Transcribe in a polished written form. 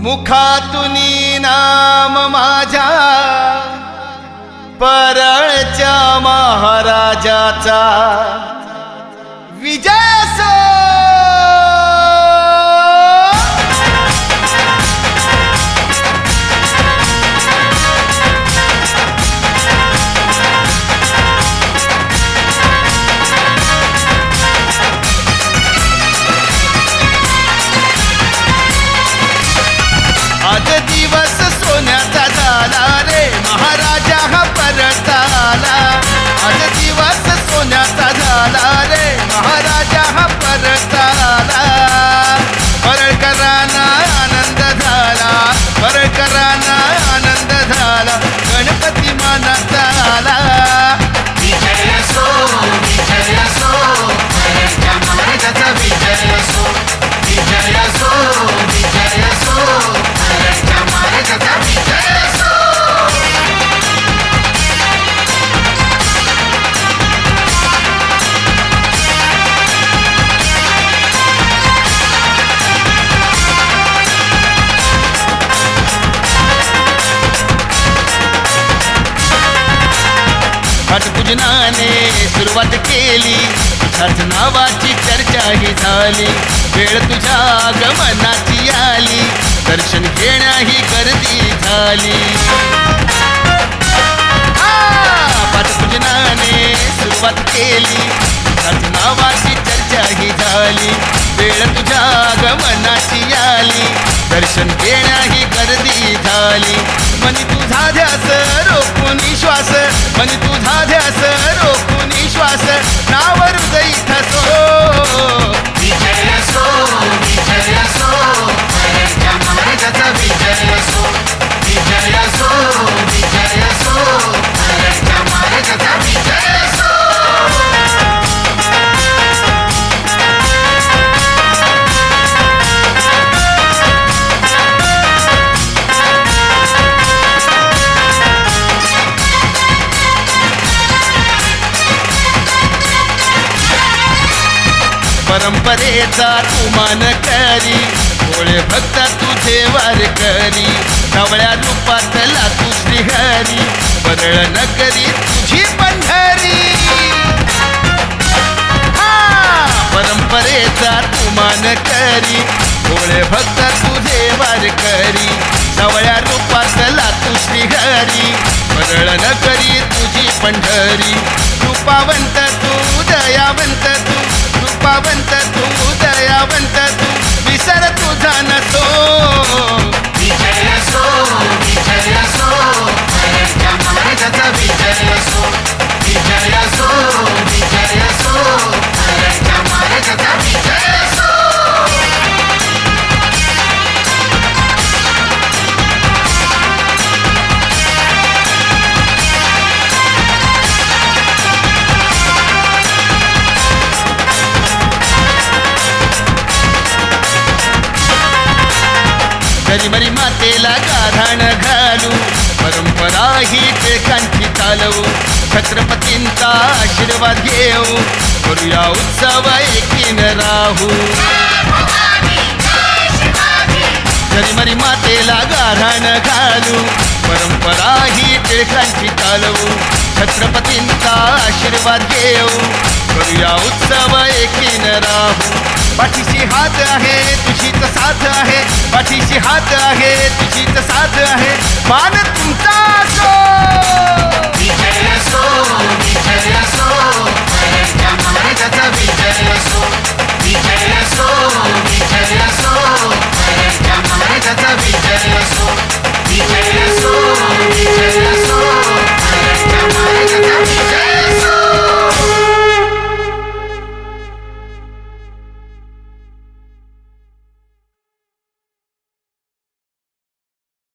मुखातुनी नाम माझ्या परळच्या महाराजाचा विजय असो. आज दिवस सोन्याचा झाला रे, महाराजा हा परत आला. आज दिवस सोन्याचा झाला रे, महाराजा हा परत आला. परळकरांना आनंद झाला, परळकरांना आनंद झाला, गणपती मानात आला. विजय असो, विजय असो, परळच्या महाराजाचा विजय असो. विजय असो, विजय असो, परळच्या महाराजाचा विजय असो. घटपूजनाने सुरुवात केली, तुझ्याच नावाची चर्चा ही झाली. वेळ तुझ्या आगमनाची आली, दर्शन घेण्याही गर्दी झाली. घटपूजनाने सुरुवात केली, तुझ्याच नावाची चर्चा ही झाली. वेळ तुझ्या आगमनाची आली, दर्शन घेण्याही गर्दी झाली. मनी तुझा ध्यास रोखून श्वास, मनी तुझा ध्यास रोखून श्वास, नाव हृदयी ठसो. विजय असो, विजय असो, परळच्या महाराजाचा विजय असो. विजय असो, विजय असो, परळच्या महाराजाचा विजय असो. परंपरेचा तू मान करी, भोळे भक्त तुझे वार करी. सावळ्या रूपातला तू श्रीहरी, परळ नगरी तुझी पंढरी. परंपरेचा तू मान करी, भोळे भक्त तुझे वार करी. सावळ्या रूपातला तू श्रीहरी, परळ नगरी तुझी पंढरी. रूपावंत तू, दयावंत तू, रूपावंत तू, दयावंत तू, विसर तुझा नसो. विजय असो, विजय असो, परळच्या महाराजाचा विजय असो. विजय असो, विजय असो, परळच्या महाराजाचा विजय असो. करीमरी मातेला गाधाण घालू, परंपरा ही टिळकांची चालवू. छत्रपतींचा आशीर्वाद घेऊ, करूया उत्सव एकीन राहू. करीमरी मातेला गाधाण घालू, परंपरा ही टिळकांची चालवू. छत्रपतींचा आशीर्वाद घेऊ, करूया उत्सव एकीन राहू. पाठीशी हात आहे तुझीच साथ आहे, पाठीशी हात आहे तुझीच साथ आहे, मान तुमचा असो. विजय असो,